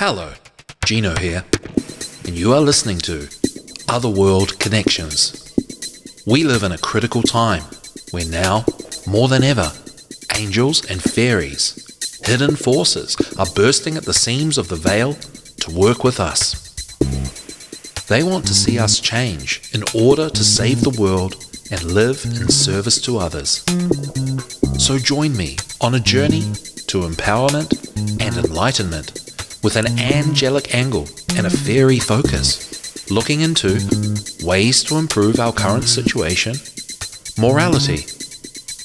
Hello, Gino here, and you are listening to Otherworld Connections. We live in a critical time where now, more than ever, angels and fairies, hidden forces, are bursting at the seams of the veil to work with us. They want to see us change in order to save the world and live in service to others. So join me on a journey to empowerment and enlightenment with an angelic angle and a fairy focus, looking into ways to improve our current situation, morality,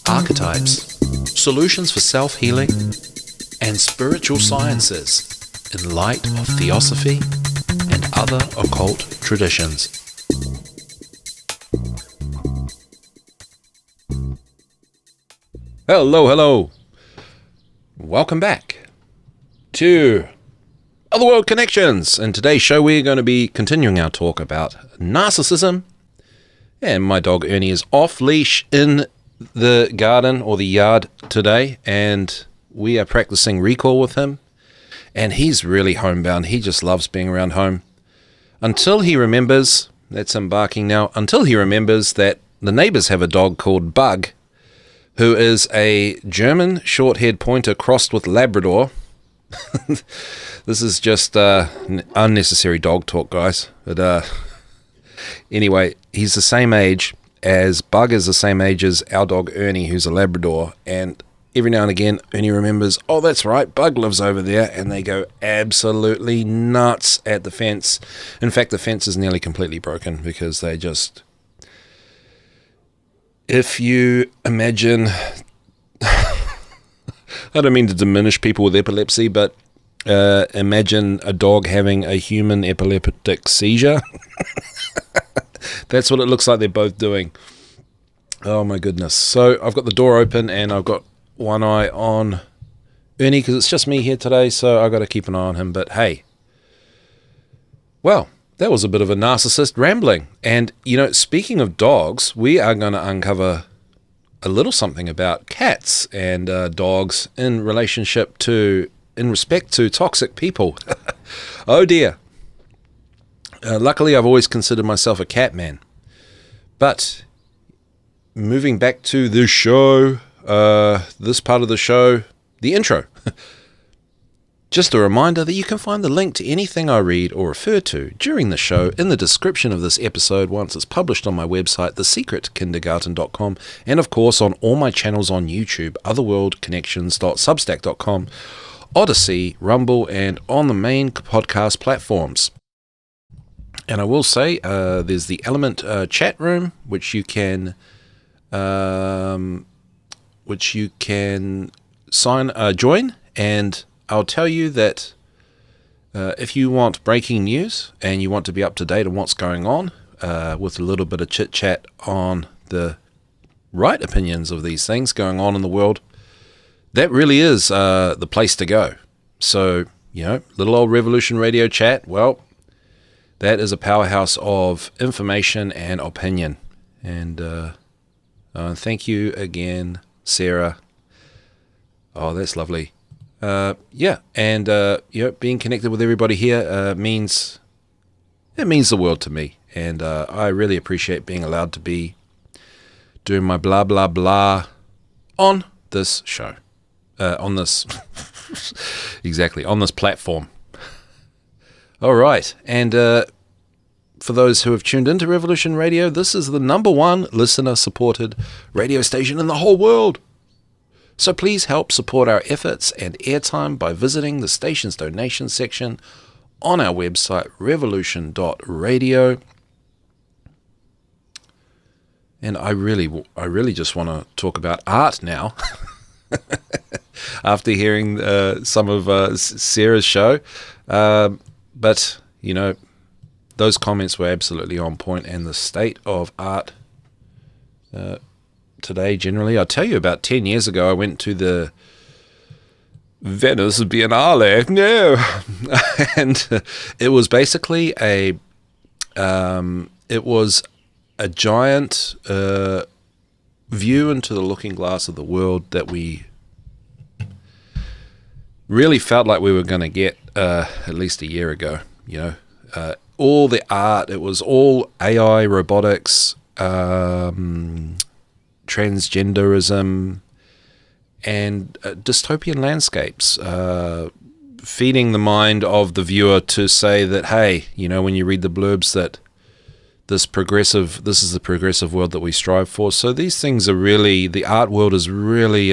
archetypes, solutions for self-healing, and spiritual sciences in light of theosophy and other occult traditions. Hello. Welcome back to Otherworld Connections. In today's show, we're going to be continuing our talk about narcissism. And my dog Ernie is off leash in the garden or the yard today, and we are practicing recall with him. And he's really homebound. He just loves being around home. Until he remembers, that's him barking now, until he remembers that the neighbors have a dog called Bug, who is a German short-haired pointer crossed with Labrador. This is just unnecessary dog talk, guys. But anyway, he's the same age as Bug is the same age as our dog Ernie, who's a Labrador. And every now and again, Ernie remembers, oh, that's right, Bug lives over there. And they go absolutely nuts at the fence. In fact, the fence is nearly completely broken because they just... If you imagine... I don't mean to diminish people with epilepsy, but imagine a dog having a human epileptic seizure. That's what it looks like they're both doing. Oh my goodness. So I've got the door open and I've got one eye on Ernie because it's just me here today, so I've got to keep an eye on him. But hey, well, that was a bit of a narcissist rambling. And, you know, speaking of dogs, we are going to uncover a little something about cats and dogs in respect to toxic people. Oh dear. Luckily, I've always considered myself a cat man. But moving back to the show, this part of the show, the intro. Just a reminder that you can find the link to anything I read or refer to during the show in the description of this episode once it's published on my website, thesecretkindergarten.com, and of course on all my channels on YouTube, otherworldconnections.substack.com, Odyssey, Rumble, and on the main podcast platforms. And I will say there's the Element chat room, which you can join, and I'll tell you that if you want breaking news and you want to be up to date on what's going on with a little bit of chit-chat on the right opinions of these things going on in the world, that really is the place to go. So, you know, little old Revolution Radio chat, well, that is a powerhouse of information and opinion. And thank you again, Sarah. Oh, that's lovely. Being connected with everybody here means the world to me, and I really appreciate being allowed to be doing my blah blah blah on this show, on this platform. All right, and for those who have tuned into Revolution Radio, this is the #1 listener-supported radio station in the whole world. So please help support our efforts and airtime by visiting the station's donation section on our website, revolution.radio. And I really just want to talk about art now. After hearing some of Sarah's show. But, you know, those comments were absolutely on point, and the state of art today generally. I'll tell you, about 10 years ago I went to the Venice Biennale. No. And it was basically a giant view into the looking glass of the world that we really felt like we were going to get at least a year ago. All the art, it was all AI, robotics, transgenderism, and dystopian landscapes, feeding the mind of the viewer to say that, hey, when you read the blurbs, that this is the progressive world that we strive for. So these things are really, the art world is really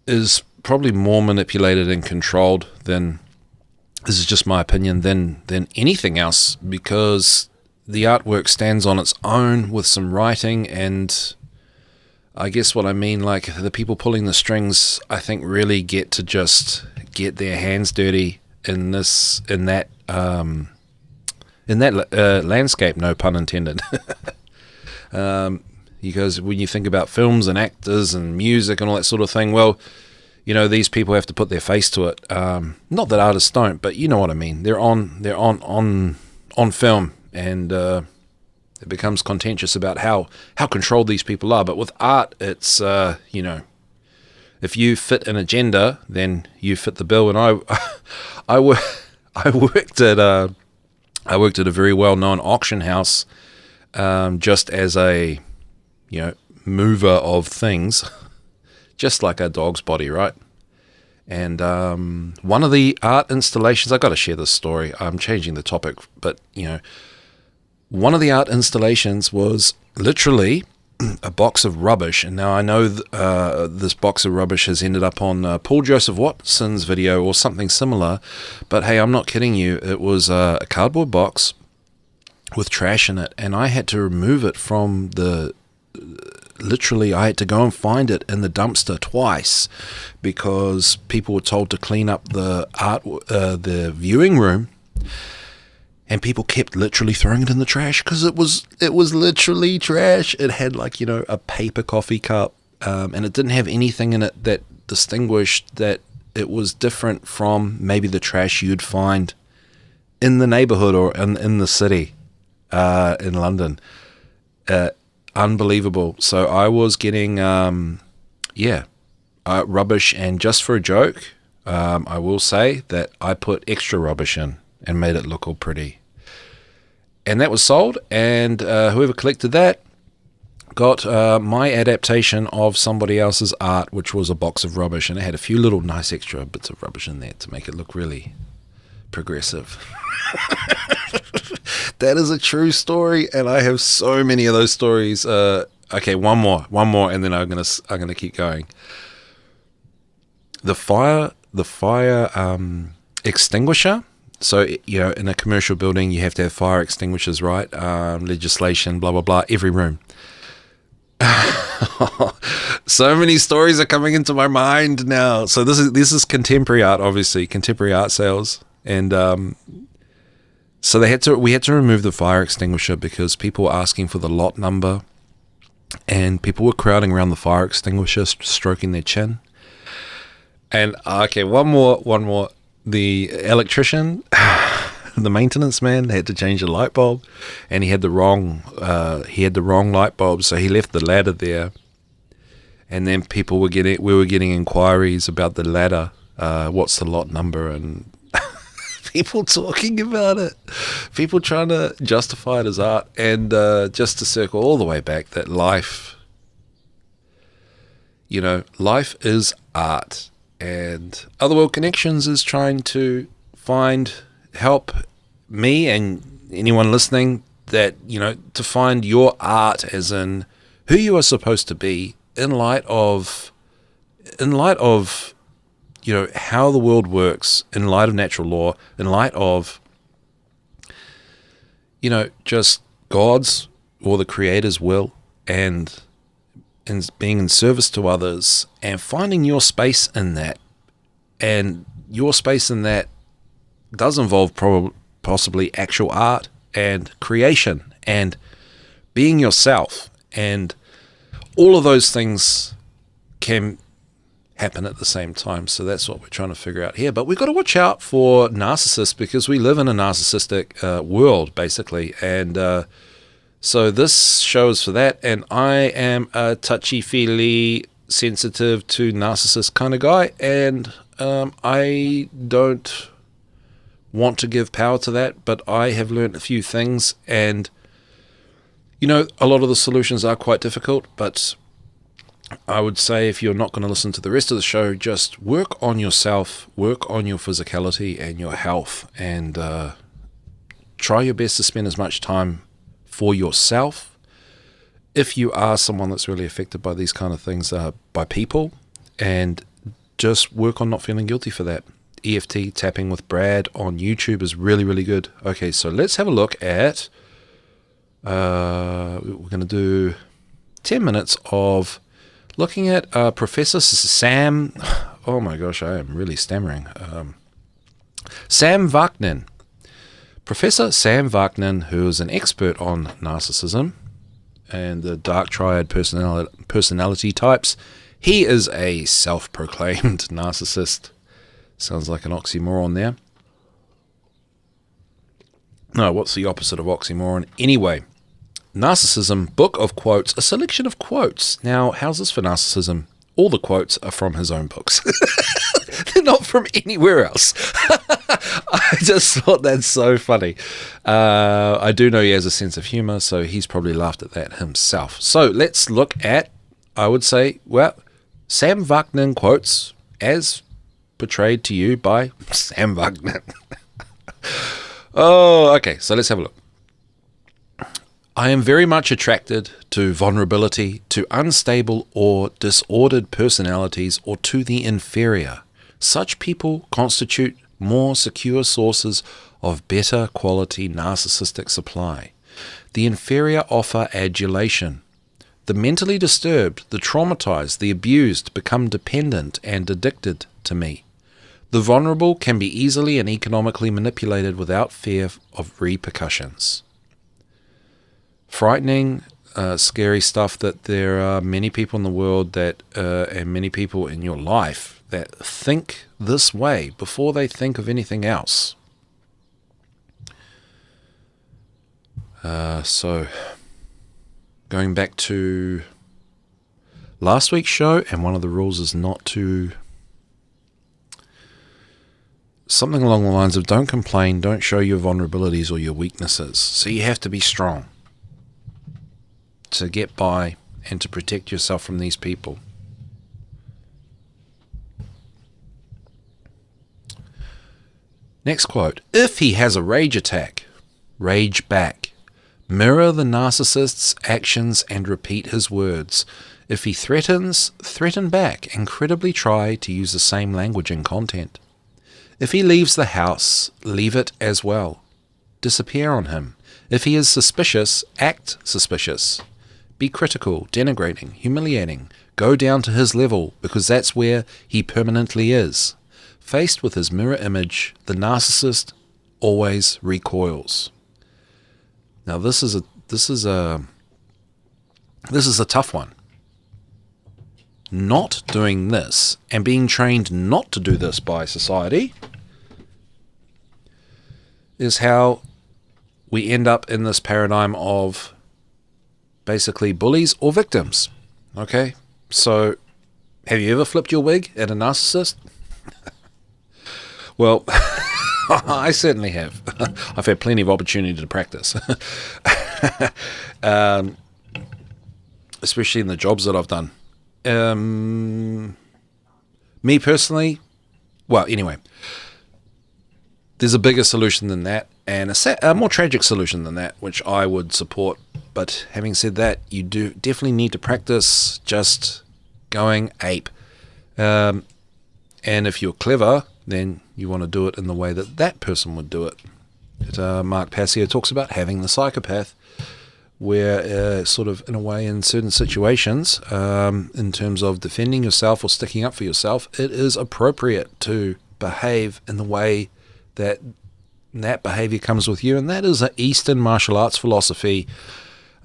is probably more manipulated and controlled than, this is just my opinion, than anything else, because the artwork stands on its own with some writing, and I guess what I mean, like, the people pulling the strings, I think, really get to just get their hands dirty in that landscape, no pun intended. Because when you think about films and actors and music and all that sort of thing, well, these people have to put their face to it. Not that artists don't, but you know what I mean. They're on film, and it becomes contentious about how controlled these people are. But with art, it's if you fit an agenda, then you fit the bill. And I worked at a very well-known auction house, just as a mover of things, just like a dog's body, right? And one of the art installations, I got to share this story. I'm changing the topic, but one of the art installations was literally a box of rubbish. And now I know this box of rubbish has ended up on Paul Joseph Watson's video or something similar, but hey, I'm not kidding you. It was a cardboard box with trash in it, and I had to remove it from literally I had to go and find it in the dumpster twice, because people were told to clean up the viewing room, and people kept literally throwing it in the trash because it was literally trash. It had a paper coffee cup, and it didn't have anything in it that distinguished that it was different from maybe the trash you'd find in the neighborhood or in the city in London. Unbelievable. So I was getting rubbish, and just for a joke, I will say that I put extra rubbish in and made it look all pretty. And that was sold, and whoever collected that got my adaptation of somebody else's art, which was a box of rubbish, and it had a few little nice extra bits of rubbish in there to make it look really progressive. That is a true story, and I have so many of those stories. Okay, one more, and then I'm gonna keep going. The fire extinguisher. So, in a commercial building, you have to have fire extinguishers, right? Legislation, blah, blah, blah, every room. So many stories are coming into my mind now. So this is contemporary art, obviously, contemporary art sales. And so we had to remove the fire extinguisher because people were asking for the lot number, and people were crowding around the fire extinguisher, stroking their chin. And, okay, one more. The electrician, the maintenance man, had to change the light bulb, and he had the wrong light bulb, so he left the ladder there. And then we were getting inquiries about the ladder, what's the lot number, and people talking about it, people trying to justify it as art, and just to circle all the way back, that life is art. And Otherworld Connections is trying to help me and anyone listening that, to find your art, as in who you are supposed to be in light of, how the world works, in light of natural law, in light of, just God's or the Creator's will, and being in service to others, and finding your space in that. And your space in that does involve possibly actual art and creation and being yourself, and all of those things can happen at the same time. So that's what we're trying to figure out here. But we've got to watch out for narcissists, because we live in a narcissistic world, basically. And so this shows for that, and I am a touchy-feely, sensitive to narcissist kind of guy, and I don't want to give power to that, but I have learned a few things, and a lot of the solutions are quite difficult, but I would say if you're not going to listen to the rest of the show, just work on yourself, work on your physicality and your health, and try your best to spend as much time for yourself. If you are someone that's really affected by these kind of things, by people, and just work on not feeling guilty for that. EFT tapping with Brad on YouTube is really, really good. Okay, so let's have a look at, we're going to do 10 minutes of looking at Professor Sam, oh my gosh, I am really stammering, Sam Vaknin. Professor Sam Vaknin, who is an expert on narcissism and the dark triad personality types. He is a self-proclaimed narcissist. Sounds like an oxymoron there. No, what's the opposite of oxymoron? Anyway, Narcissism, book of quotes, a selection of quotes. Now, how's this for narcissism? All the quotes are from his own books. They're not from anywhere else. I just thought that's so funny. I do know he has a sense of humor, so he's probably laughed at that himself. So let's look at, I would say, well, Sam Vaknin quotes as portrayed to you by Sam Vaknin. Oh, okay, so let's have a look. I am very much attracted to vulnerability, to unstable or disordered personalities, or to the inferior. Such people constitute more secure sources of better quality narcissistic supply. The inferior offer adulation. The mentally disturbed, the traumatized, the abused become dependent and addicted to me. The vulnerable can be easily and economically manipulated without fear of repercussions. Frightening, scary stuff that there are many people in the world that, and many people in your life that think this way before they think of anything else. So, going back to last week's show, and one of the rules is not to, something along the lines of don't complain, don't show your vulnerabilities or your weaknesses. So you have to be strong to get by and to protect yourself from these people. Next quote. If he has a rage attack, rage back. Mirror the narcissist's actions and repeat his words. If he threatens, threaten back and credibly try to use the same language and content. If he leaves the house, leave it as well. Disappear on him. If he is suspicious, act suspicious. Be critical, denigrating, humiliating. Go down to his level, because that's where he permanently is. Faced with his mirror image, the narcissist always recoils. Now this is a tough one. Not doing this and being trained not to do this by society is how we end up in this paradigm of basically bullies or victims. Okay, so have you ever flipped your wig at a narcissist? Well, I certainly have. I've had plenty of opportunity to practice. Especially in the jobs that I've done. Me personally, well, anyway, there's a bigger solution than that, and a more tragic solution than that, which I would support. But having said that, you do definitely need to practice just going ape. And if you're clever, then you want to do it in the way that that person would do it. Mark Passio talks about having the psychopath, where sort of in a way in certain situations, in terms of defending yourself or sticking up for yourself, it is appropriate to behave in the way that that behavior comes with you. And that is an Eastern martial arts philosophy,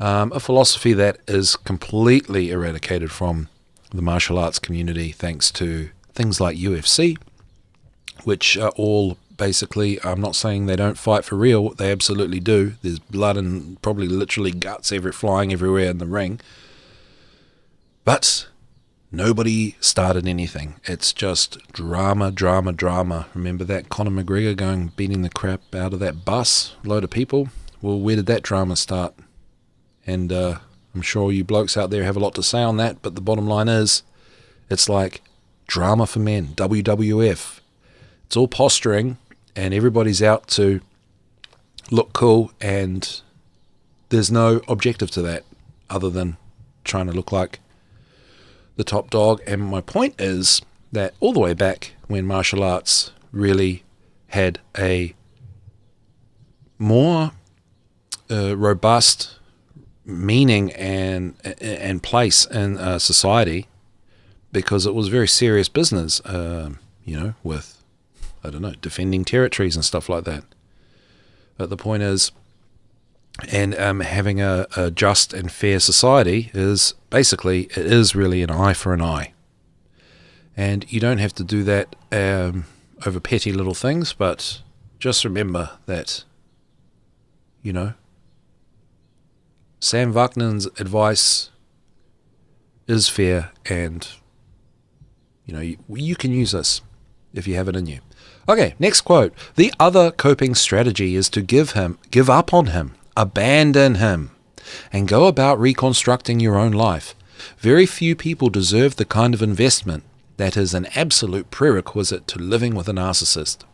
a philosophy that is completely eradicated from the martial arts community thanks to things like UFC, which are all basically, I'm not saying they don't fight for real, they absolutely do. There's blood and probably literally guts flying everywhere in the ring. But Nobody started anything. It's just drama, drama, drama. Remember that Conor McGregor beating the crap out of that bus, load of people? Well, where did that drama start? And I'm sure you blokes out there have a lot to say on that, but the bottom line is, it's like drama for men, WWF. It's all posturing, and everybody's out to look cool, and there's no objective to that other than trying to look like the top dog. And my point is that all the way back when martial arts really had a more robust meaning and place in society, because it was very serious business, with, I don't know, defending territories and stuff like that. But the point is, and having a just and fair society is basically, it is really an eye for an eye. And you don't have to do that over petty little things, but just remember that, Sam Vaknin's advice is fair, and, you can use this if you have it in you. Okay, next quote. The other coping strategy is to give up on him, abandon him, and go about reconstructing your own life. Very few people deserve the kind of investment that is an absolute prerequisite to living with a narcissist.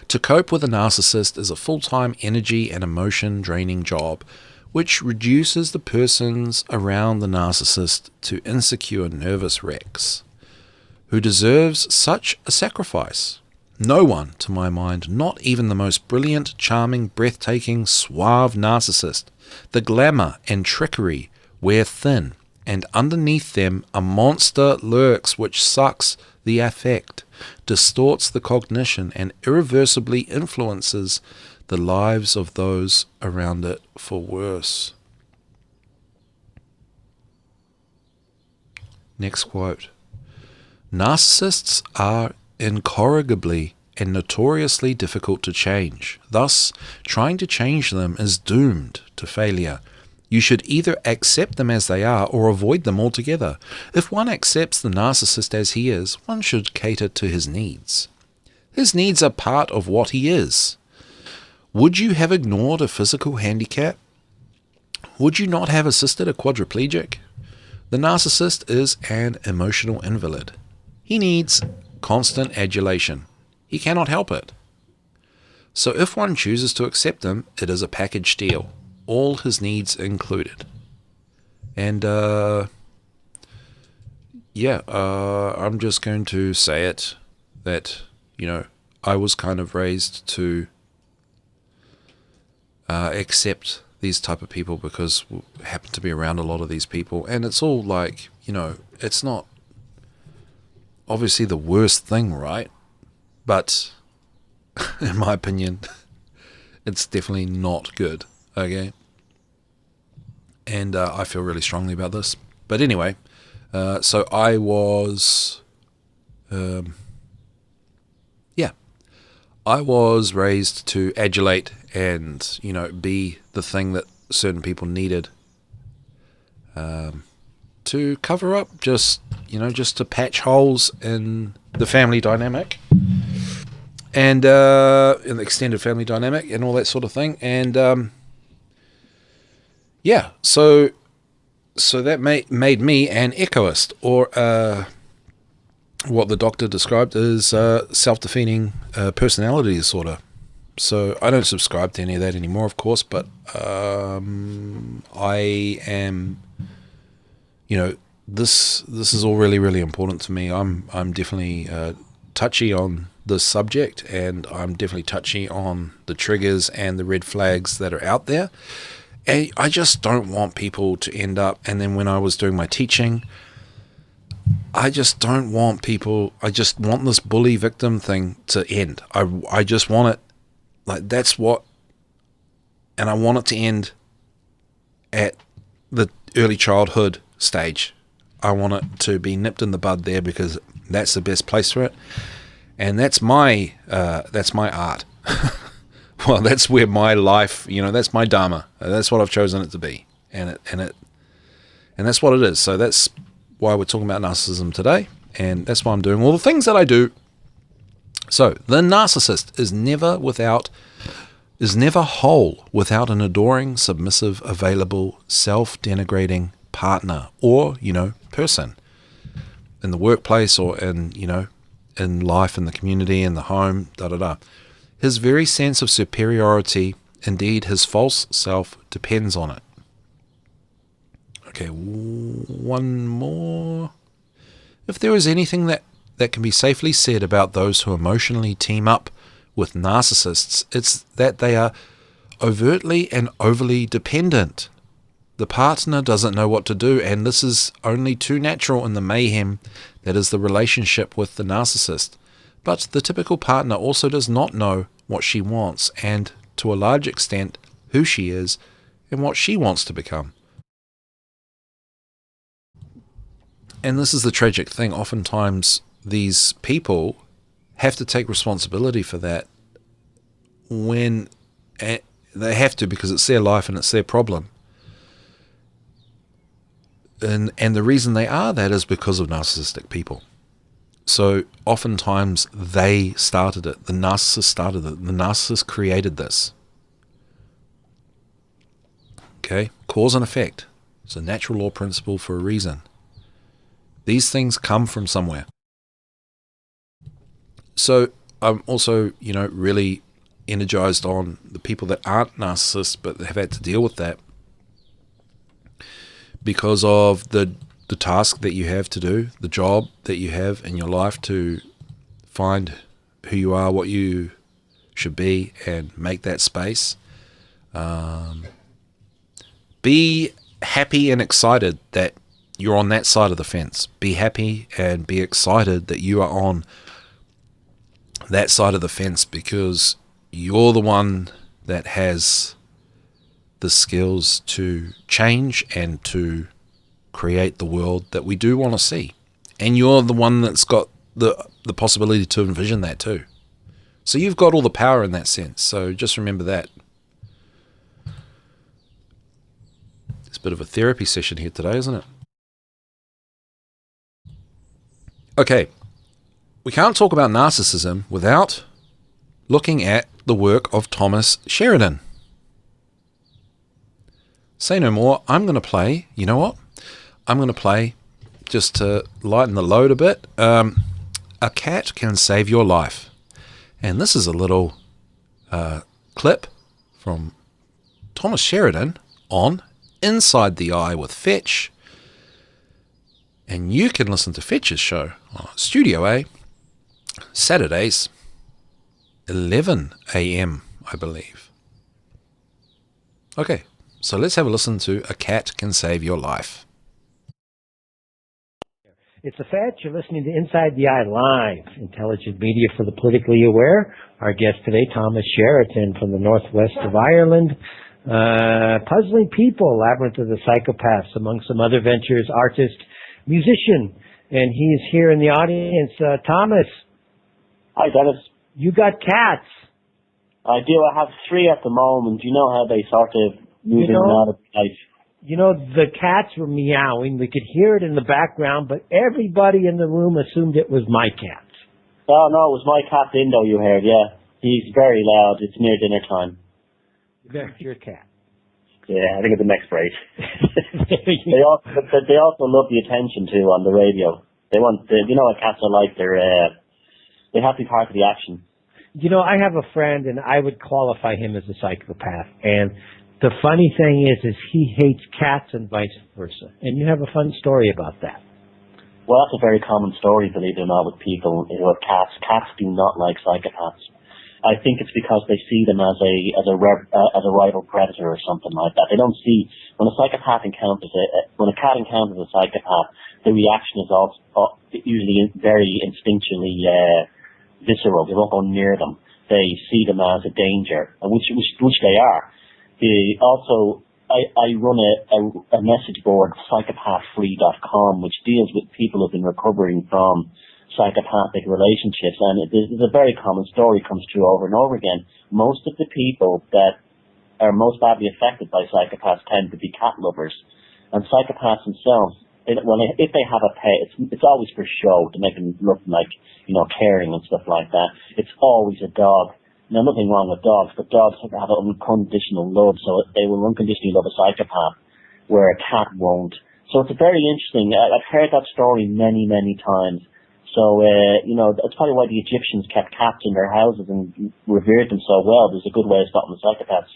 To cope with a narcissist is a full-time energy and emotion draining job, which reduces the persons around the narcissist to insecure, nervous wrecks. Who deserves such a sacrifice? No one, to my mind, not even the most brilliant, charming, breathtaking, suave narcissist. The glamour and trickery wear thin, and underneath them a monster lurks which sucks the affect, distorts the cognition, and irreversibly influences the lives of those around it for worse. Next quote. Narcissists are incorrigibly and notoriously difficult to change. Thus, trying to change them is doomed to failure. You should either accept them as they are or avoid them altogether. If one accepts the narcissist as he is, one should cater to his needs. His needs are part of what he is. Would you have ignored a physical handicap? Would you not have assisted a quadriplegic? The narcissist is an emotional invalid. He needs constant adulation. He cannot help it. So if one chooses to accept him, it is a package deal, all his needs included. And I'm just going to say it, that, I was kind of raised to accept these type of people because we happen to be around a lot of these people, and it's all like, it's not obviously the worst thing, right? But in my opinion, it's definitely not good, okay? And I feel really strongly about this. But anyway, so I was, I was raised to adulate and, be the thing that certain people needed to cover up, just to patch holes in the family dynamic and in the extended family dynamic and all that sort of thing. And so that made me an echoist, or what the doctor described as self-defeating personality disorder. So I don't subscribe to any of that anymore, of course, but I am, this is all really, really important to me. I'm definitely touchy on this subject, and I'm definitely touchy on the triggers and the red flags that are out there. And I just don't want people to end up, and then when I was doing my teaching, I just don't want people, I just want this bully victim thing to end. I just want it, like, that's what, and I want it to end at the early childhood stage. I want it to be nipped in the bud there, because that's the best place for it. And that's my art. Well, that's where my life, that's my dharma. That's what I've chosen it to be. And that's what it is. So that's why we're talking about narcissism today, and that's why I'm doing all the things that I do. So, the narcissist is never whole without an adoring, submissive, available, self-denigrating partner or, person in the workplace or in life, in the community, in the home, His very sense of superiority, indeed his false self, depends on it. Okay, one more. If there is anything that can be safely said about those who emotionally team up with narcissists, it's that they are overtly and overly dependent. The partner doesn't know what to do, and this is only too natural in the mayhem that is the relationship with the narcissist. But the typical partner also does not know what she wants, and to a large extent, who she is and what she wants to become. And this is the tragic thing. Oftentimes, these people have to take responsibility for that when they have to, because it's their life and it's their problem. And the reason they are that is because of narcissistic people. So oftentimes they started it. The narcissist started it. The narcissist created this. Okay? Cause and effect. It's a natural law principle for a reason. These things come from somewhere. So I'm also, really energized on the people that aren't narcissists but have had to deal with that because of the task that you have to do, the job that you have in your life to find who you are, what you should be, and make that space. Be happy and excited that you're on that side of the fence. Be happy and be excited that you are on that side of the fence, because you're the one that has the skills to change and to create the world that we do want to see. And you're the one that's got the possibility to envision that too. So you've got all the power in that sense. So just remember that. It's a bit of a therapy session here today, isn't it? Okay. We can't talk about narcissism without looking at the work of Thomas Sheridan. Say no more. I'm going to play, you know what? I'm going to play, just to lighten the load a bit, A Cat Can Save Your Life. And this is a little clip from Thomas Sheridan on Inside the Eye with Fetch. And you can listen to Fetch's show on Studio A, Saturdays, 11 a.m., I believe. Okay, so let's have a listen to A Cat Can Save Your Life. It's a Fetch. You're listening to Inside the Eye Live, intelligent media for the politically aware. Our guest today, Thomas Sheridan from the northwest of Ireland. Puzzling people, Labrinth of the Psychopaths, among some other ventures, artist, musician. And he is here in the audience. Thomas. Hi, Dennis. You got cats. I do. I have 3 at the moment. You know how they sort of move in and out of life. The cats were meowing. We could hear it in the background, but everybody in the room assumed it was my cats. Oh, no, it was my cat Dindo you heard, yeah. He's very loud. It's near dinner time. There's your cat. Yeah, I think it's the next break. They also love the attention, too, on the radio. They want, what cats are like. They have to be part of the action. I have a friend, and I would qualify him as a psychopath, and the funny thing is he hates cats and vice versa. And you have a fun story about that. Well, that's a very common story, believe it or not, with people who have cats. Cats do not like psychopaths. I think it's because they see them as a rival predator or something like that. They don't see, when a cat encounters a psychopath, the reaction is also usually very instinctually visceral. They won't go near them. They see them as a danger, which they are. I run a message board, psychopathfree.com, which deals with people who have been recovering from psychopathic relationships, and there's a very common story comes true over and over again. Most of the people that are most badly affected by psychopaths tend to be cat lovers, and psychopaths themselves if they have a pet, it's always for show to make them look like, caring and stuff like that. It's always a dog. Now, nothing wrong with dogs, but dogs have unconditional love, so they will unconditionally love a psychopath, where a cat won't. So it's very interesting. I've heard that story many, many times. So, that's probably why the Egyptians kept cats in their houses and revered them so well. There's a good way of stopping the psychopaths.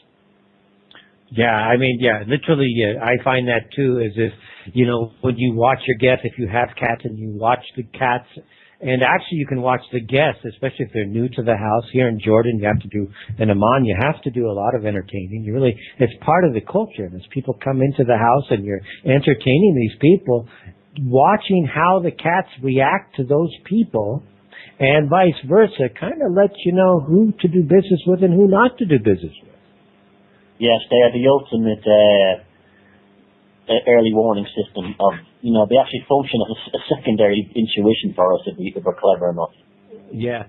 Yeah, literally, I find that too, as if, when you watch your guests, if you have cats and you watch the cats, and actually you can watch the guests, especially if they're new to the house. Here in Jordan, you have to do, in Amman, you have to do a lot of entertaining. It's part of the culture. As people come into the house and you're entertaining these people, watching how the cats react to those people, and vice versa, kind of lets you know who to do business with and who not to do business with. Yes, they are the ultimate early warning system of, they actually function as a secondary intuition for us if we're clever enough. Yeah.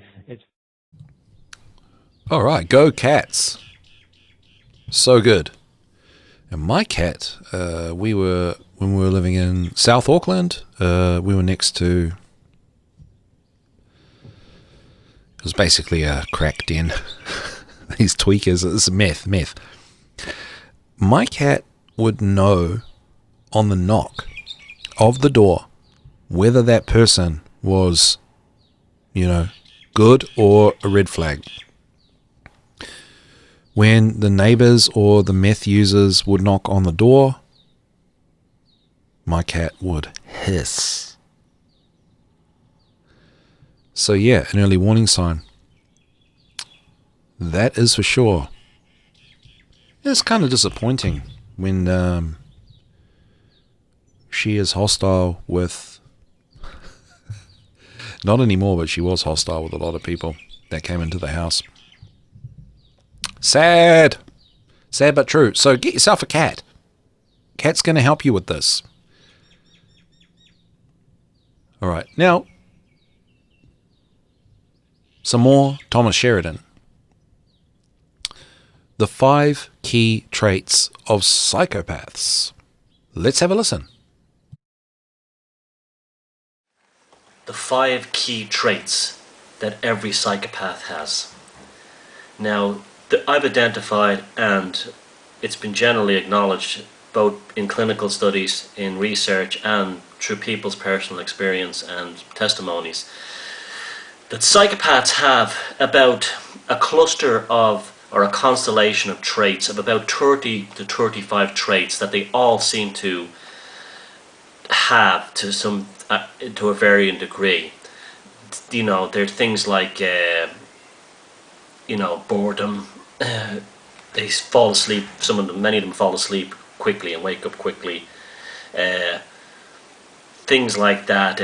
All right, go cats. So good. And my cat, when we were living in South Auckland, we were next to, it was basically a crack den. These tweakers, it's meth. My cat would know on the knock of the door whether that person was, good or a red flag. When the neighbors or the meth users would knock on the door, my cat would hiss. So yeah, an early warning sign. That is for sure. It's kind of disappointing when she is hostile with, not anymore, but she was hostile with a lot of people that came into the house. Sad but true. So get yourself a cat. Cat's going to help you with this. All right, now some more Thomas Sheridan. The 5 key traits of psychopaths. Let's have a listen. The 5 key traits that every psychopath has. Now, I've identified, and it's been generally acknowledged, both in clinical studies, in research, and through people's personal experience and testimonies, that psychopaths have about a cluster of, or a constellation of traits of about 30 to 35 traits that they all seem to have to a varying degree. There are things like boredom. They fall asleep. Many of them fall asleep quickly and wake up quickly. Things like that.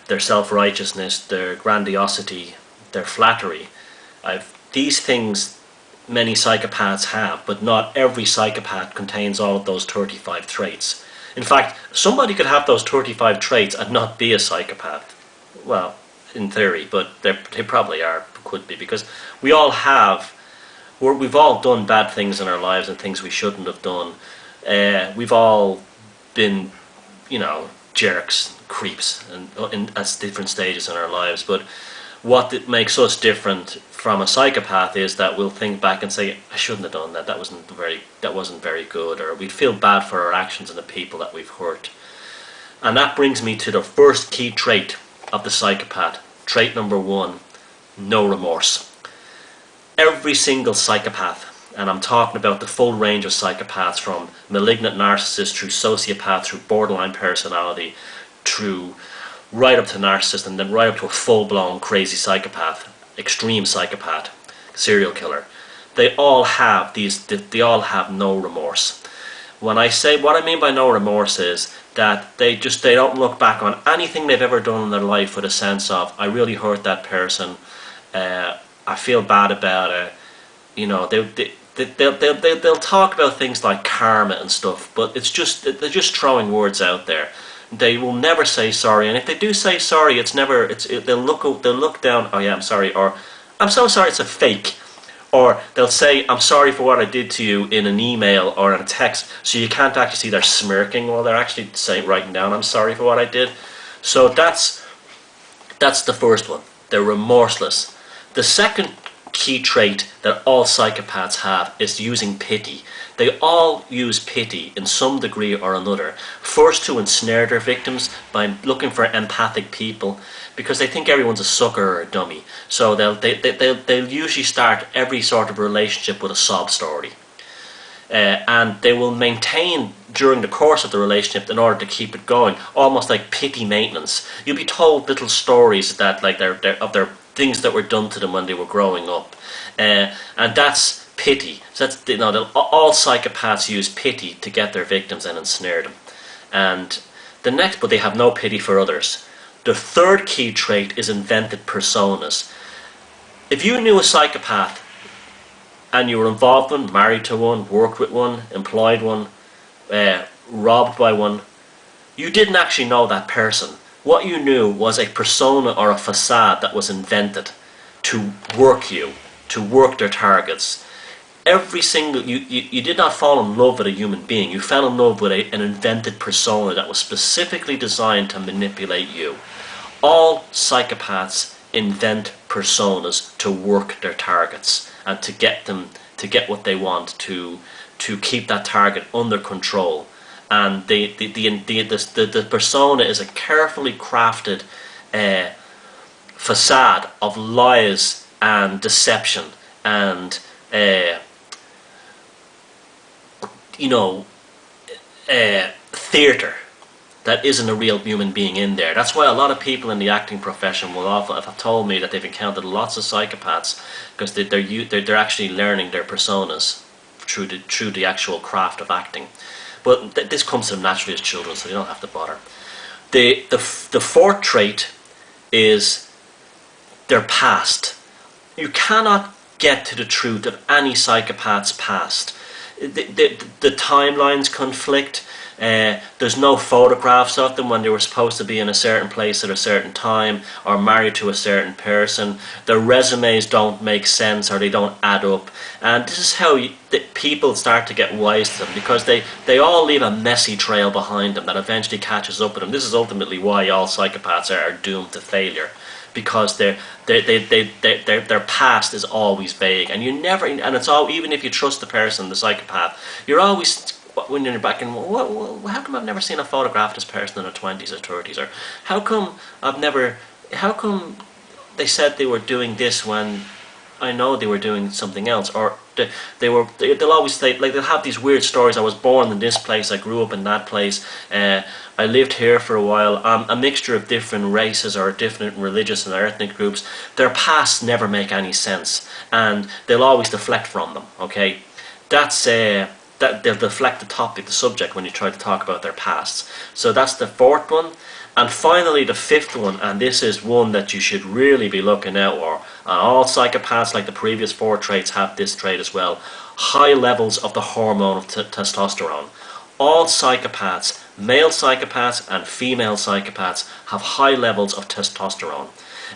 Their self-righteousness, their grandiosity, their flattery. These things many psychopaths have, but not every psychopath contains all of those 35 traits. In fact, somebody could have those 35 traits and not be a psychopath. Well, in theory, but they probably could be, because we've all done bad things in our lives and things we shouldn't have done. We've all been, jerks, creeps, and at different stages in our lives. But what makes us different from a psychopath is that we'll think back and say, I shouldn't have done that. That wasn't very good, or we'd feel bad for our actions and the people that we've hurt. And that brings me to the first key trait of the psychopath. Trait number 1, no remorse. Every single psychopath, and I'm talking about the full range of psychopaths, from malignant narcissist through sociopath, through borderline personality, through right up to narcissist, and then right up to a full-blown crazy psychopath, extreme psychopath, serial killer. They all have no remorse. What I mean by no remorse is that they don't look back on anything they've ever done in their life with a sense of, I really hurt that person, I feel bad about it. They'll talk about things like karma and stuff, but they're just throwing words out there. They will never say sorry, and if they do say sorry, they'll look down. Oh yeah, I'm sorry, or I'm so sorry. It's a fake, Or they'll say, I'm sorry for what I did to you in an email or in a text, so you can't actually see they're smirking while they're actually writing down, I'm sorry for what I did. So that's the first one. They're remorseless. The second key trait that all psychopaths have is using pity. They all use pity in some degree or another. First, to ensnare their victims by looking for empathic people, because they think everyone's a sucker or a dummy. So they'll usually start every sort of relationship with a sob story. And they will maintain during the course of the relationship in order to keep it going, almost like pity maintenance. You'll be told little stories that like of their things that were done to them when they were growing up, and that's pity. So that's, you know, all psychopaths use pity to get their victims and ensnare them. And the next, but they have no pity for others. The third key trait is invented personas. If you knew a psychopath and you were involved with one, married to one, worked with one, employed one, robbed by one, you didn't actually know that person. What you knew was a persona or a facade that was invented to work you, to work their targets. Every single, you did not fall in love with a human being. You fell in love with an invented persona that was specifically designed to manipulate you. All psychopaths invent personas to work their targets and to get what they want, to keep that target under control. And the persona is a carefully crafted facade of lies and deception and theatre that isn't a real human being in there. That's why a lot of people in the acting profession will often have told me that they've encountered lots of psychopaths, because they're actually learning their personas through the actual craft of acting. But this comes to them naturally as children, so you don't have to bother. The fourth trait is their past. You cannot get to the truth of any psychopath's past. The timelines conflict. There's no photographs of them when they were supposed to be in a certain place at a certain time or married to a certain person. Their resumes don't make sense, or they don't add up. And this is how people start to get wise to them, because they all leave a messy trail behind them that eventually catches up with them. This is ultimately why all psychopaths are doomed to failure, because their past is always vague, and you never, and it's all, even if you trust the person, the psychopath, you're always, when you're back in, how come I've never seen a photograph of this person in their 20s or 30s, or how come they said they were doing this when I know they were doing something else, or they'll always say, like, they'll have these weird stories. I was born in this place, I grew up in that place, I lived here for a while. A mixture of different races or different religious and ethnic groups. Their pasts never make any sense, and they'll always deflect from them. Okay, that's that they'll deflect the topic, the subject, when you try to talk about their pasts. So that's the fourth one. And finally, the fifth one, and this is one that you should really be looking out for. All psychopaths, like the previous four traits, have this trait as well. High levels of the hormone of testosterone. All psychopaths, male psychopaths and female psychopaths, have high levels of testosterone.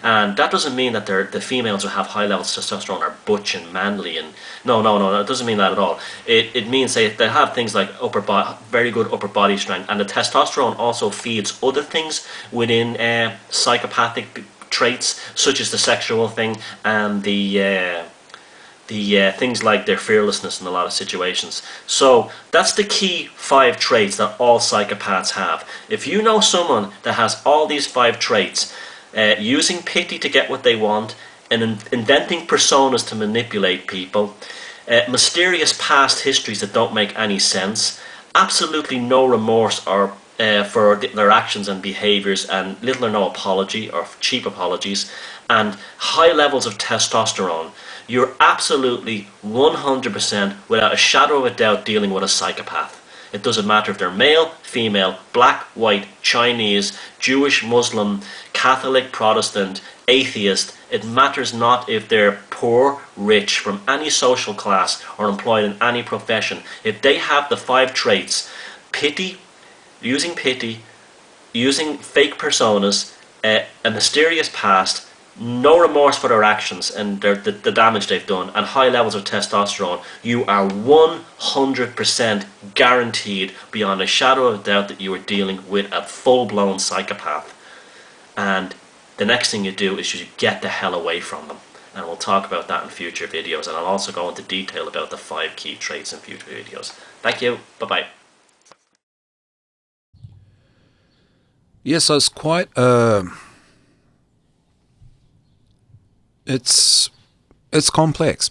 And that doesn't mean that the females who have high levels of testosterone are butch and manly, and no, that doesn't mean that at all. It means they have things like very good upper body strength, and the testosterone also feeds other things within psychopathic traits, such as the sexual thing and the things like their fearlessness in a lot of situations. So that's the key 5 traits that all psychopaths have. If you know someone that has all these 5 traits, using pity to get what they want, and inventing personas to manipulate people, mysterious past histories that don't make any sense, absolutely no remorse or for their actions and behaviours, and little or no apology or cheap apologies, and high levels of testosterone, you're absolutely 100% without a shadow of a doubt dealing with a psychopath. It doesn't matter if they're male, female, black, white, Chinese, Jewish, Muslim, Catholic, Protestant, atheist. It matters not if they're poor, rich, from any social class, or employed in any profession. If they have the 5 traits, pity, using fake personas, a mysterious past, no remorse for their actions and the damage they've done, and high levels of testosterone, you are 100% guaranteed beyond a shadow of a doubt that you are dealing with a full-blown psychopath. And the next thing you do is you get the hell away from them. And we'll talk about that in future videos, and I'll also go into detail about the 5 key traits in future videos. Thank you. Bye-bye. Yeah, so it's quite it's complex,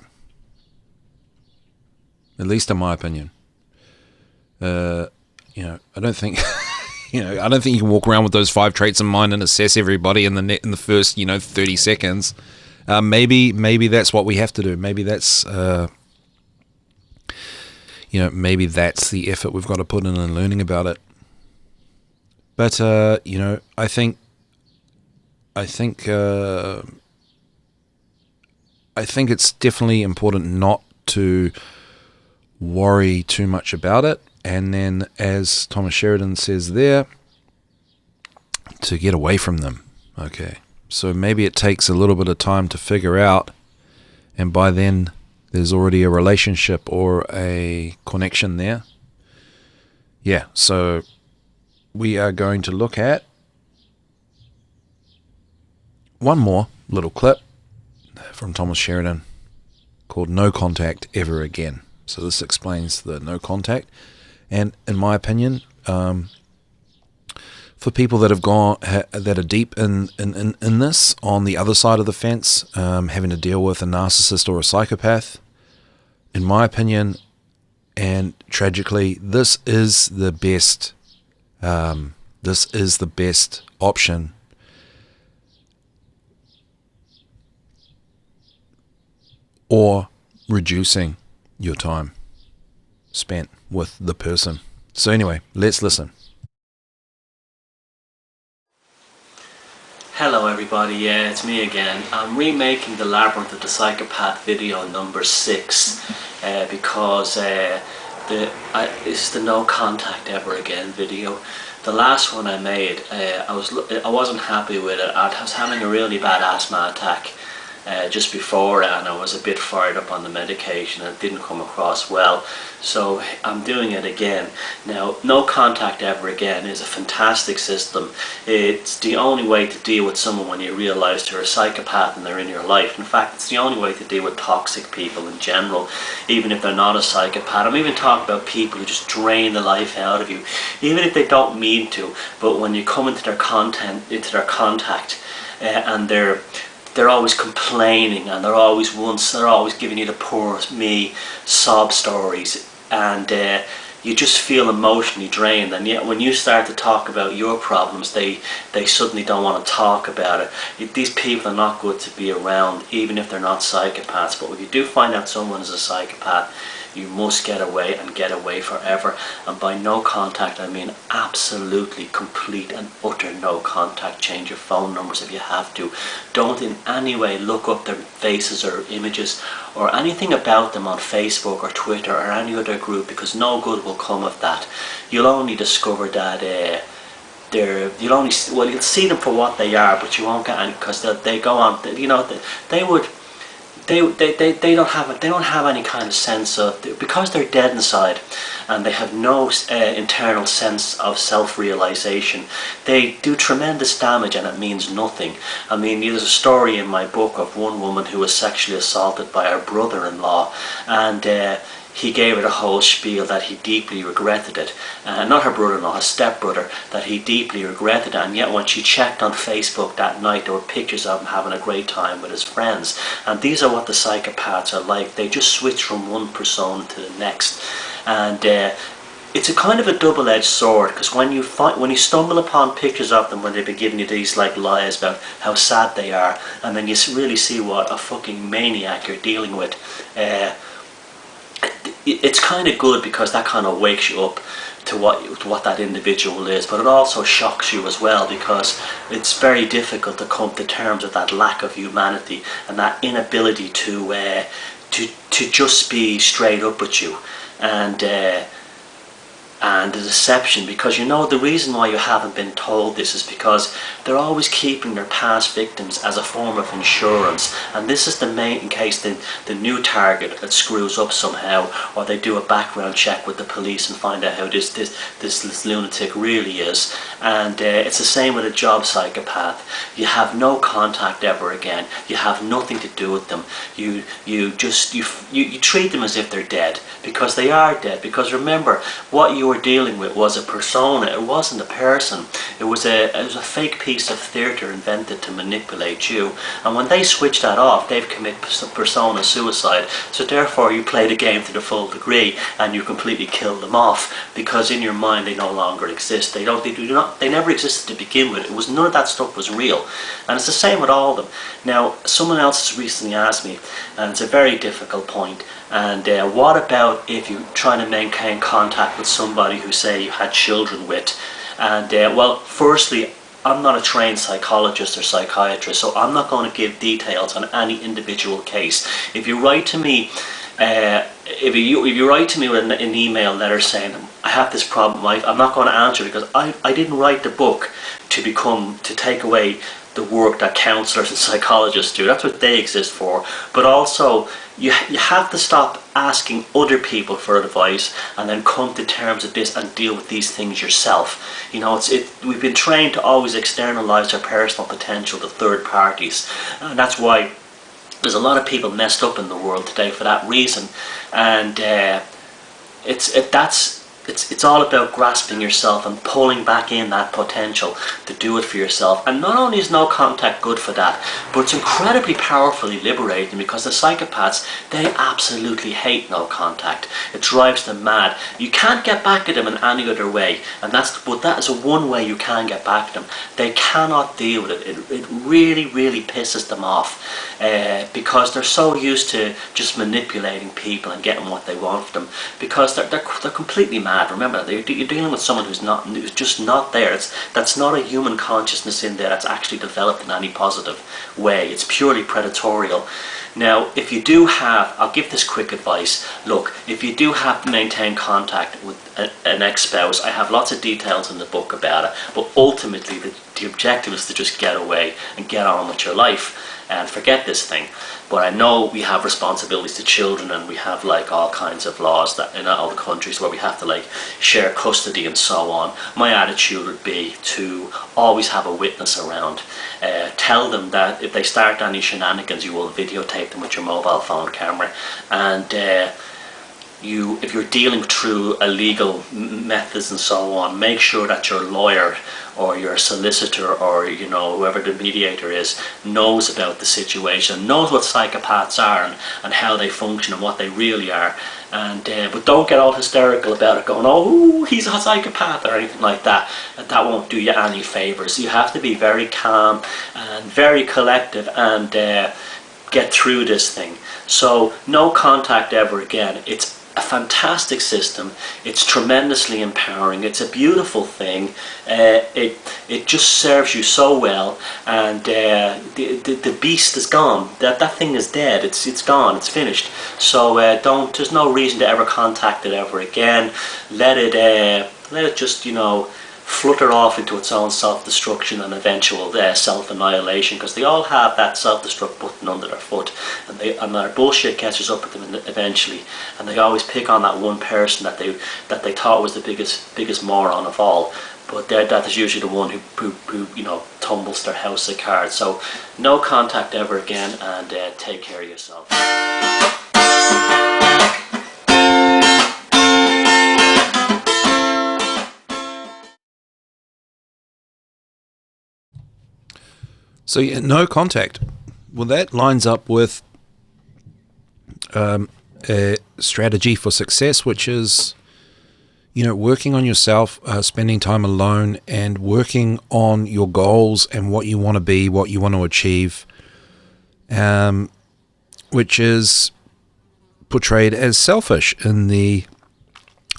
at least in my opinion. I don't think I don't think you can walk around with those 5 traits in mind and assess everybody in the first 30 seconds. Maybe that's what we have to do. Maybe that's maybe that's the effort we've got to put in learning about it. But I think it's definitely important not to worry too much about it, and then, as Thomas Sheridan says there, to get away from them. Okay, so maybe it takes a little bit of time to figure out, and by then there's already a relationship or a connection there. Yeah, so we are going to look at one more little clip from Thomas Sheridan called "No Contact Ever Again." So this explains the no contact, and in my opinion, for people that are deep in this, on the other side of the fence, having to deal with a narcissist or a psychopath, in my opinion, and tragically, this is the best. This is the best option. Or reducing your time spent with the person. So anyway, let's listen. Hello everybody, yeah, it's me again. I'm remaking the Labrinth of the Psychopath video number 6 because this is the no contact ever again video. The last one I made, I wasn't happy with it. I was having a really bad asthma attack just before, and I was a bit fired up on the medication and it didn't come across well, so I'm doing it again. Now, no contact ever again is a fantastic system. It's the only way to deal with someone when you realize they're a psychopath and they're in your life. In fact, it's the only way to deal with toxic people in general, even if they're not a psychopath. I'm even talking about people who just drain the life out of you, even if they don't mean to, but when you come into their contact and they're always complaining, and they're always giving you the poor me sob stories, and you just feel emotionally drained. And yet when you start to talk about your problems, they suddenly don't want to talk about it. These people are not good to be around, even if they're not psychopaths. But when you do find out someone is a psychopath, you must get away, and get away forever. And by no contact, I mean absolutely complete and utter no contact. Change your phone numbers if you have to. Don't in any way look up their faces or images or anything about them on Facebook or Twitter or any other group, because no good will come of that. You'll only discover that you'll see them for what they are, but you won't get any, because they go on, they don't have any kind of sense of, because they're dead inside and they have no internal sense of self-realization. They do tremendous damage and it means nothing. I mean, there's a story in my book of one woman who was sexually assaulted by her brother-in-law, and he gave her the whole spiel that he deeply regretted it. Not her brother-in-law, his stepbrother, that he deeply regretted it. And yet when she checked on Facebook that night, there were pictures of him having a great time with his friends. And these are what the psychopaths are like. They just switch from one persona to the next. And it's a kind of a double-edged sword, because when you stumble upon pictures of them when they've been giving you these lies about how sad they are, and then you really see what a fucking maniac you're dealing with, it's kind of good, because that kind of wakes you up to what that individual is. But it also shocks you as well, because it's very difficult to come to terms with that lack of humanity and that inability to just be straight up with you. And and the deception, because the reason why you haven't been told this is because they're always keeping their past victims as a form of insurance, and this is the main, in case the new target that screws up somehow, or they do a background check with the police and find out how this lunatic really is. And it's the same with a job psychopath. You have no contact ever again. You have nothing to do with them. You treat them as if they're dead, because they are dead. Because remember, what you were dealing with was a persona. It wasn't a person. It was a fake piece of theatre invented to manipulate you. And when they switch that off, they've committed persona suicide. So therefore, you play the game to the full degree, and you completely kill them off, because in your mind they no longer exist. They never existed to begin with. It was none of that stuff was real. And it's the same with all of them. Now, someone else has recently asked me, and it's a very difficult point, and what about if you're trying to maintain contact with somebody who, say, you had children with? And well, firstly, I'm not a trained psychologist or psychiatrist, so I'm not going to give details on any individual case. If you write to me, if you write to me with an email letter saying, I have this problem, I'm not going to answer, because I didn't write the book to take away the work that counsellors and psychologists do. That's what they exist for. But also, you have to stop asking other people for advice and then come to terms with this and deal with these things yourself. We've been trained to always externalise our personal potential to third parties, and that's why there's a lot of people messed up in the world today for that reason. And it's all about grasping yourself and pulling back in that potential to do it for yourself. And not only is no contact good for that, but it's incredibly powerfully liberating, because the psychopaths, they absolutely hate no contact. It drives them mad. You can't get back at them in any other way, but that is one way you can get back at them. They cannot deal with it. It really, really pisses them off, because they're so used to just manipulating people and getting what they want from them, because they're completely mad. Remember, you're dealing with someone who's just not there. That's not a human consciousness in there that's actually developed in any positive way. It's purely predatorial. Now, if you do have, I'll give this quick advice. Look, if you do have to maintain contact with an ex-spouse, I have lots of details in the book about it, but ultimately the objective is to just get away and get on with your life and forget this thing. But I know we have responsibilities to children, and we have all kinds of laws that in all the countries where we have to share custody and so on. My attitude would be to always have a witness around. Tell them that if they start any shenanigans, you will videotape them with your mobile phone camera. And if you're dealing through illegal methods and so on, make sure that your lawyer or your solicitor or whoever the mediator is knows about the situation, knows what psychopaths are and how they function and what they really are. And but don't get all hysterical about it, going, oh, he's a psychopath or anything like that. That won't do you any favours. You have to be very calm and very collective and get through this thing. So no contact ever again. It's a fantastic system. It's tremendously empowering. It's a beautiful thing. It just serves you so well, and the beast is gone. That thing is dead. It's gone. It's finished. So there's no reason to ever contact it ever again. Let it just flutter off into its own self-destruction and eventual self-annihilation, because they all have that self-destruct button under their foot, and their bullshit catches up with them eventually, and they always pick on that one person that they thought was the biggest moron of all, but that is usually the one who tumbles their house of cards. So no contact ever again, and take care of yourself. So yeah, no contact. Well, that lines up with a strategy for success, which is, working on yourself, spending time alone, and working on your goals and what you want to be, what you want to achieve, which is portrayed as selfish on the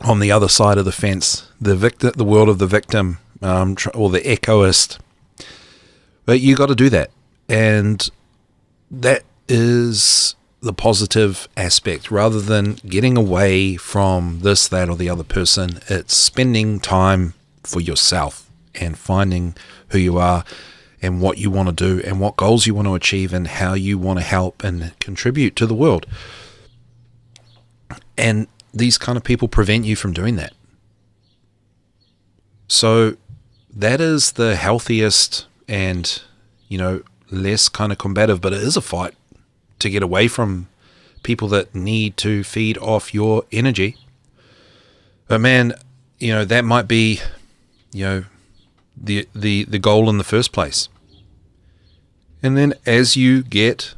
other side of the fence, the world of the victim, or the echoist. But you got to do that, and that is the positive aspect. Rather than getting away from this, that, or the other person, it's spending time for yourself and finding who you are and what you want to do and what goals you want to achieve and how you want to help and contribute to the world. And these kind of people prevent you from doing that. So that is the healthiest and, less kind of combative, but it is a fight to get away from people that need to feed off your energy. But man, that might be, the goal in the first place. And then as you get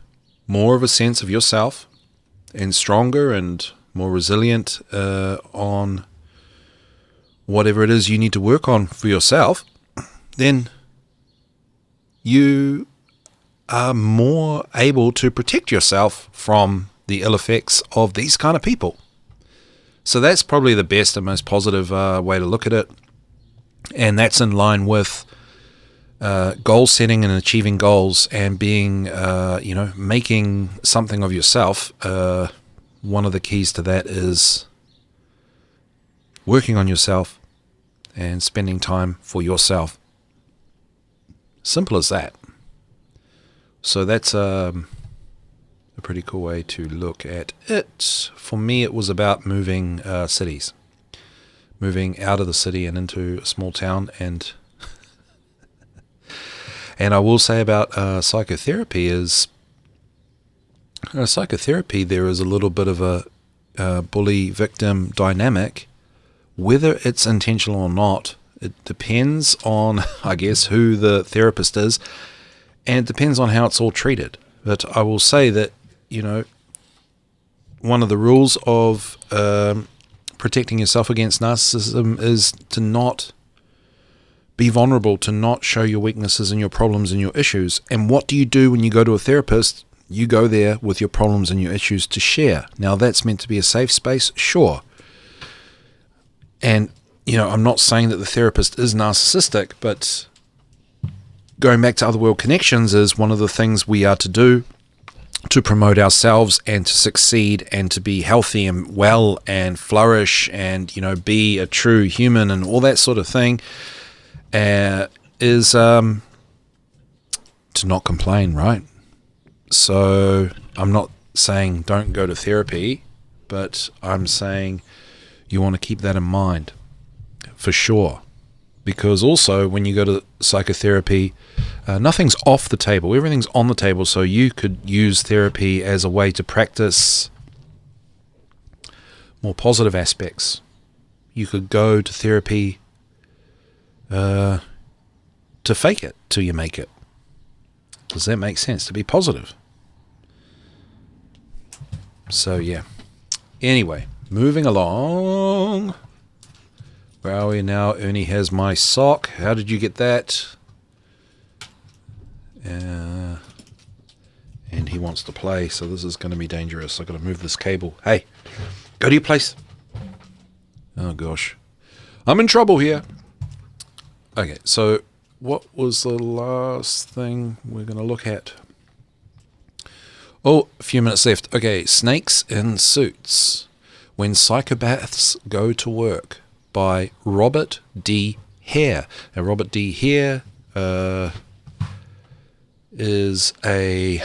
more of a sense of yourself and stronger and more resilient on whatever it is you need to work on for yourself, then you are more able to protect yourself from the ill effects of these kind of people. So that's probably the best and most positive way to look at it. And that's in line with goal setting and achieving goals and being, making something of yourself. One of the keys to that is working on yourself and spending time for yourself. Simple as that. So that's a pretty cool way to look at it. For me, it was about moving cities. Moving out of the city and into a small town. And I will say about psychotherapy is, psychotherapy, there is a little bit of a bully-victim dynamic. Whether it's intentional or not, it depends on, I guess, who the therapist is, and it depends on how it's all treated. But I will say that, one of the rules of protecting yourself against narcissism is to not be vulnerable, to not show your weaknesses and your problems and your issues. And what do you do when you go to a therapist? You go there with your problems and your issues to share. Now, that's meant to be a safe space, sure. And, I'm not saying that the therapist is narcissistic, but going back to Otherworld Connections is one of the things we are to do to promote ourselves and to succeed and to be healthy and well and flourish and, be a true human and all that sort of thing, is to not complain, right? So I'm not saying don't go to therapy, but I'm saying you want to keep that in mind for sure. Because also when you go to psychotherapy, nothing's off the table. Everything's on the table. So you could use therapy as a way to practice more positive aspects. You could go to therapy to fake it till you make it. Does that make sense? To be positive. So yeah. Anyway, moving along. Where are we now? Ernie has my sock. How did you get that? And he wants to play, so this is going to be dangerous. I've got to move this cable. Hey, go to your place. Oh gosh. I'm in trouble here. Okay, so what was the last thing we're going to look at? Oh, a few minutes left. Okay, Snakes in Suits. When Psychopaths Go to Work by Robert D. Hare. Now, Robert D. Hare is an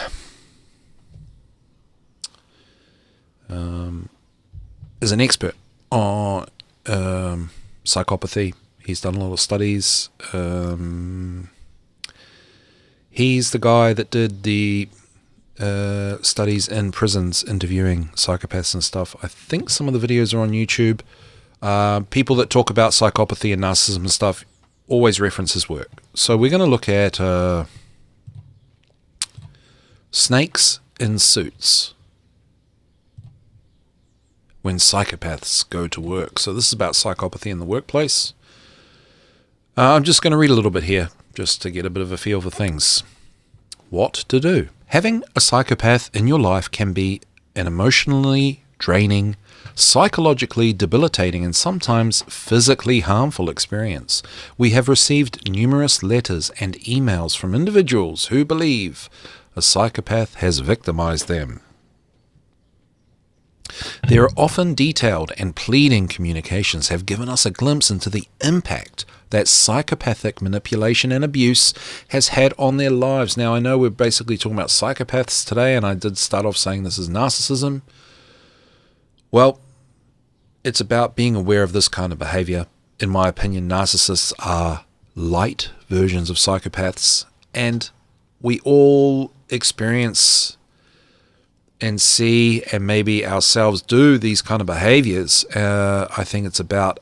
expert on psychopathy. He's done a lot of studies. He's the guy that did the studies in prisons interviewing psychopaths and stuff. I think some of the videos are on YouTube. People that talk about psychopathy and narcissism and stuff always reference his work. So we're going to look at Snakes in Suits. When Psychopaths Go to Work. So this is about psychopathy in the workplace. I'm just going to read a little bit here, just to get a bit of a feel for things. What to do. Having a psychopath in your life can be an emotionally draining, psychologically debilitating, and sometimes physically harmful experience. We have received numerous letters and emails from individuals who believe a psychopath has victimized them. Their often detailed and pleading communications have given us a glimpse into the impact that psychopathic manipulation and abuse has had on their lives. Now, I know we're basically talking about psychopaths today, and I did start off saying this is narcissism. Well, it's about being aware of this kind of behavior. In my opinion, narcissists are light versions of psychopaths, and we all experience and see and maybe ourselves do these kind of behaviors. I think it's about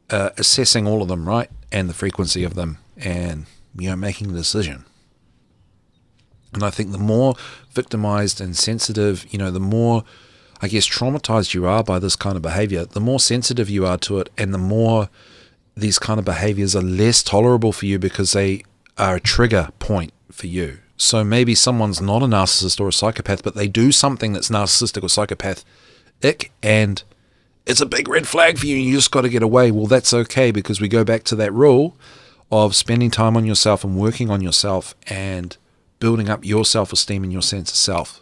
assessing all of them, right, and the frequency of them, and making a decision. And I think the more victimized and sensitive, the more, I guess, traumatized you are by this kind of behavior, the more sensitive you are to it, and the more these kind of behaviors are less tolerable for you because they are a trigger point for you. So maybe someone's not a narcissist or a psychopath, but they do something that's narcissistic or psychopathic, and it's a big red flag for you, and you just got to get away. Well, that's okay, because we go back to that rule of spending time on yourself and working on yourself and building up your self-esteem and your sense of self.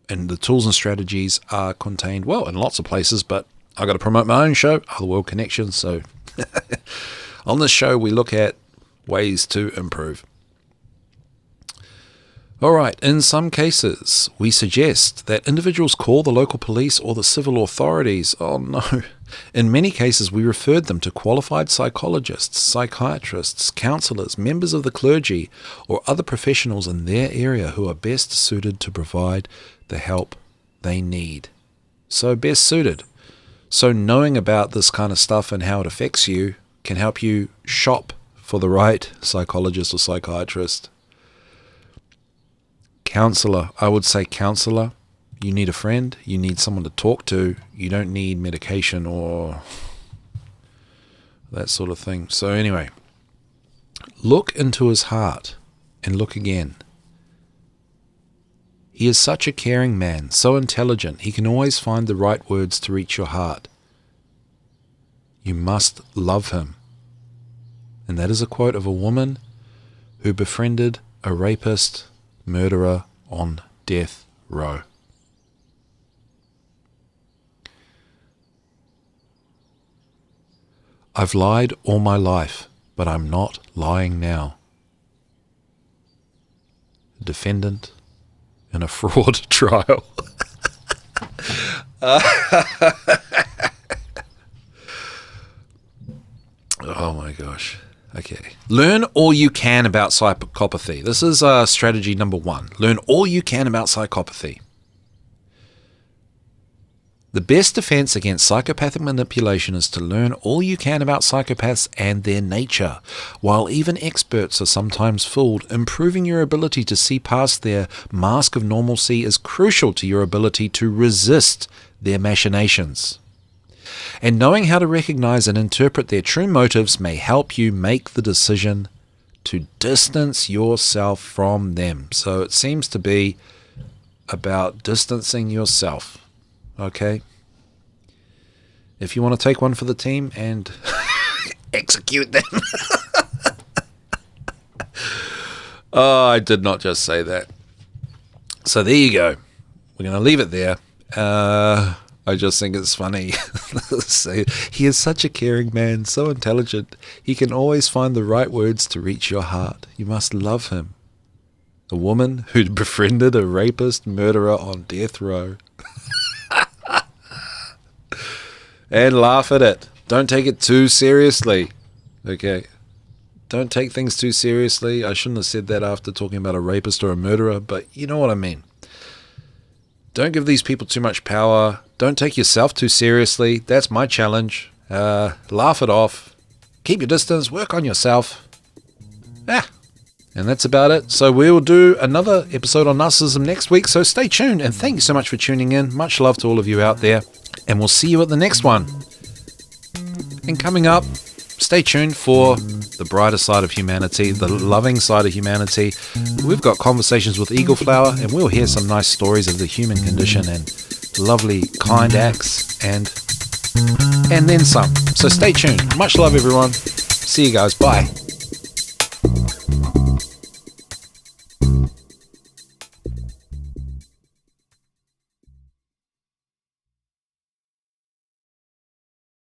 And the tools and strategies are contained, well, in lots of places, but I've got to promote my own show, Otherworld Connections. So on this show, we look at ways to improve. All right, in some cases, we suggest that individuals call the local police or the civil authorities. Oh no. In many cases, we referred them to qualified psychologists, psychiatrists, counselors, members of the clergy, or other professionals in their area who are best suited to provide the help they need. So best suited. So knowing about this kind of stuff and how it affects you can help you shop for the right psychologist or psychiatrist. Counselor, I would say counselor. You need a friend, you need someone to talk to, you don't need medication or that sort of thing. So anyway, look into his heart and look again. He is such a caring man, so intelligent, he can always find the right words to reach your heart. You must love him. And that is a quote of a woman who befriended a rapist, murderer on death row. I've lied all my life, but I'm not lying now. Defendant in a fraud trial. Oh my gosh. Okay. Learn all you can about psychopathy. This is strategy number 1. Learn all you can about psychopathy. The best defense against psychopathic manipulation is to learn all you can about psychopaths and their nature. While even experts are sometimes fooled, improving your ability to see past their mask of normalcy is crucial to your ability to resist their machinations. And knowing how to recognize and interpret their true motives may help you make the decision to distance yourself from them. So it seems to be about distancing yourself. Okay? If you want to take one for the team and execute them. Oh, I did not just say that. So there you go. We're going to leave it there. I just think it's funny. He is such a caring man, so intelligent. He can always find the right words to reach your heart. You must love him. A woman who befriended a rapist, murderer on death row. And laugh at it. Don't take it too seriously. Okay? Don't take things too seriously. I shouldn't have said that after talking about a rapist or a murderer, but you know what I mean. Don't give these people too much power. Don't take yourself too seriously. That's my challenge. Laugh it off. Keep your distance. Work on yourself. And that's about it. So we will do another episode on narcissism next week. So stay tuned. And thank you so much for tuning in. Much love to all of you out there. And we'll see you at the next one. And coming up, stay tuned for the brighter side of humanity, the loving side of humanity. We've got conversations with Eagle Flower, and we'll hear some nice stories of the human condition and lovely, kind acts, and then some. So stay tuned. Much love, everyone. See you guys. Bye.